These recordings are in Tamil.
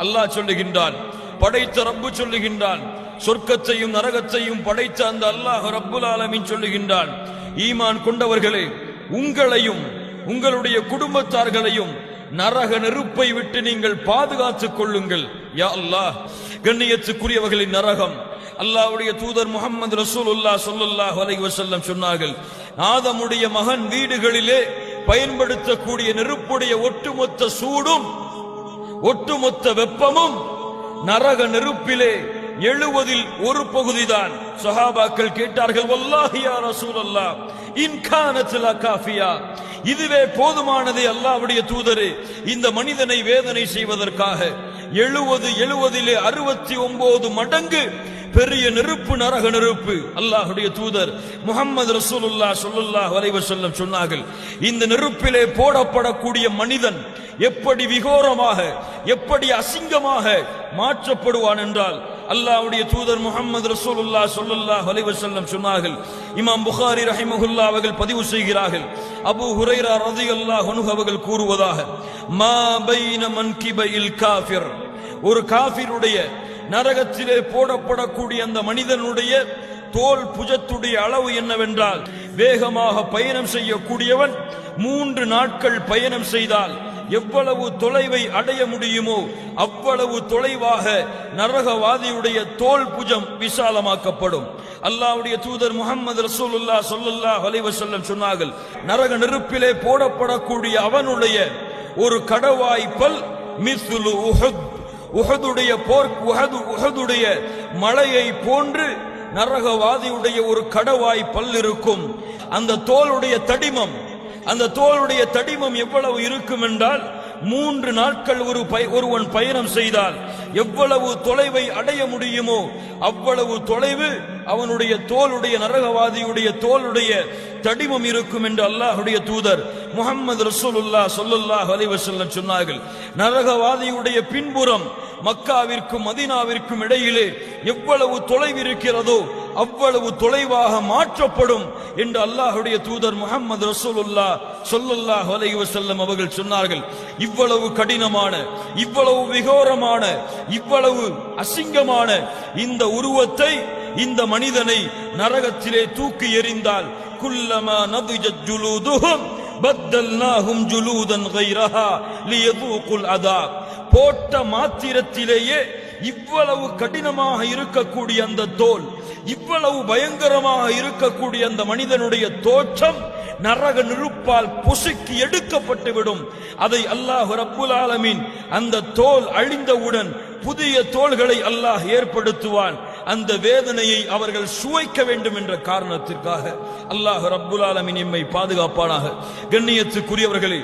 அல்லாஹ் சொல்லுகின்றான், படைத்த ரப்பு சொல்லுகின்றான், சொர்க்கத்தையும் நரகத்தையும் படைத்த அந்த அல்லாஹ் ரப்புல் ஆலமீன் சொல்லுகின்றான், ஈமான் கொண்டவர்களே, உங்களையும் உங்களுடைய குடும்பத்தார்களையும் நரக நெருப்பை விட்டு நீங்கள் பாதுகாத்துக் கொள்ளுங்கள். யா அல்லாஹ், கண்ணியத்துக்குரியவர்களின் நரகம் அல்லாஹ்வுடைய தூதர் முஹம்மது ரசூலுல்லாஹ் ஸல்லல்லாஹு அலைஹி வஸல்லம் சொன்னார்கள், ஆதமுடைய மகன் வீடுகளிலே பயன்படுத்தக்கூடிய நெருப்புடைய ஒட்டுமொத்த சூடும் ஒட்டுமொத்த வெப்பமும் நரக நெருப்பிலே 70 ஒரு பகுதிதான். சஹாபாக்கள் கேட்டார்கள், வல்லாஹி யா ரசூலல்லாஹ், இன் கானத் லகாஃபியா, இதுவே போதுமானதே அல்லாஹ்வுடைய தூதரே, இந்த மனிதனை வேதனை செய்வதற்காக 70 69 மடங்கு பெரிய நெருப்பு நரக நெருப்பு. அல்லாஹ்வுடைய தூதர் முஹம்மது ரசூலுல்லாஹ் ஸல்லல்லாஹு அலைஹி வஸல்லம் சொன்னார்கள், இந்த நெருப்பிலே போடப்படக்கூடிய மனிதன் எப்படி விகோரமாக எப்படி அசிங்கமாக மாற்றப்படுவான் என்றால், அல்லாஹ்வுடைய தூதர் முஹம்மது ரசூலுல்லாஹ் ஸல்லல்லாஹு அலைஹி வஸல்லம் சொன்னார்கள். இமாம் புகாரி ரஹிமஹுல்லாஹ் அவர்கள் பதிவு செய்கிறார்கள், அபூ ஹுரைரா ரலியல்லாஹு அன்ஹு அவர்கள் கூறுவதாக, மா பைன மன்கிபைல் காஃபிர், ஒரு காஃபிருடைய நரகத்திலே போடப்படக்கூடிய அந்த மனிதனுடைய தோல் புஜத்துடைய அளவு என்னவென்றால், வேகமாக பயணம் செய்யக்கூடியவன் 3 நாட்கள் பயணம் செய்தால் எவ்வளவு தொலைவை அடைய முடியுமோ அவ்வளவு தொலைவாக நரகவாதியுடைய தோல் புஜம் விசாலமாக்கப்படும். அல்லாஹ்வுடைய தூதர் முஹம்மது ரசூலுல்லாஹ் ஸல்லல்லாஹு அலைஹி வஸல்லம் சொன்னார்கள், நரக நெருப்பிலே போடப்படக்கூடிய அவனுடைய ஒரு கடவாய் பல் மிஸ்லு உஹுத், உஹதுடைய மலையை போன்று நரகவாதியுடைய ஒரு கடவாய் பல் இருக்கும். அந்த தோளுடைய தடிமம் எவ்வளவு இருக்கும் என்றால், 3 நாட்கள் ஒருவன் பயணம் செய்தால் எவ்வளவு தொலைவை அடைய முடியுமோ அவ்வளவு தொலைவு அவனுடைய தோளுடைய நரகவாதியுடைய தோளுடைய தடிமம் இருக்கும் என்று அல்லாஹ்வுடைய தூதர் முஹம்மது ரசூலுல்லாஹ் ஸல்லல்லாஹு அலைஹி வஸல்லம் சொன்னார்கள். நரகவாதியுடைய பின்புறம் மக்காவிற்கும் மதீனாவிற்கும் இடையிலே எவ்வளவு தொலைவு இருக்கிறதோ அவ்வளவு தொலைவாக மாற்றப்படும் என்று அல்லாஹ்வுடைய தூதர் முஹம்மது ரசூலுல்லாஹ் ஸல்லல்லாஹு அலைஹி வஸல்லம் அவர்கள் சொன்னார்கள். இவ்வளவு கடினமான, இவ்வளவு விகோரமான, இவ்வளவு அசிங்கமான இந்த உருவத்தை, இந்த மனிதனை நரகத்திலே தூக்கி எறிந்தால், குல்லமா நதிஜத் ஜுலூதுஹும் பத்தல்நாஹும் ஜுலூதன் கைரஹா லியதூகுல் அதாப், போட்ட மாத்திரத்திலேயே இவ்வளவு கடினமாக இருக்கக்கூடிய அந்த தோல், இவ்வளவு பயங்கரமாக இருக்கக்கூடிய அந்த மனிதனுடைய தோற்றம் நரக நெருப்பால் பொசுக்கி எடுக்கப்பட்டுவிடும். அதை அல்லாஹ் ரப்புல் ஆலமீன் அந்த தோல் அழிந்தவுடன் புதிய தோள்களை அல்லாஹ் ஏற்படுத்துவான். அந்த வேதனையை அவர்கள் சுவைக்க வேண்டும் என்ற காரணத்திற்காக அல்லாஹ் ரப்புல் ஆலமீன் எம்மை பாதுகாப்பானாக. கண்ணியத்துக்குரியவர்களே,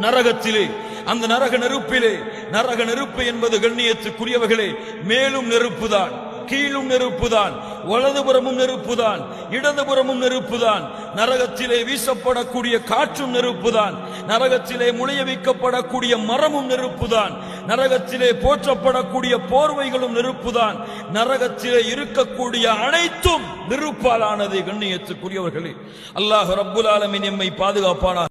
நரகத்திலே, அந்த நரக நெருப்பிலே, நரக நெருப்பு என்பது கண்ணியத்துக்குரியவர்களே மேலும் நெருப்புதான், கீழும் நெருப்புதான், வலதுபுறமும் நெருப்புதான், இடதுபுறமும் நெருப்புதான். நரகத்திலே வீசப்படக்கூடிய காற்றும் நெருப்புதான், நரகத்திலே முளைய வைக்கப்படக்கூடிய மரமும் நெருப்புதான், நரகத்திலே போற்றப்படக்கூடிய போர்வைகளும் நெருப்புதான், நரகத்திலே இருக்கக்கூடிய அனைத்தும் நெருப்பாலானது. கண்ணியத்துக்குரியவர்களே, அல்லாஹ் ரப்புல் ஆலமீன் எம்மை பாதுகாப்பானாக.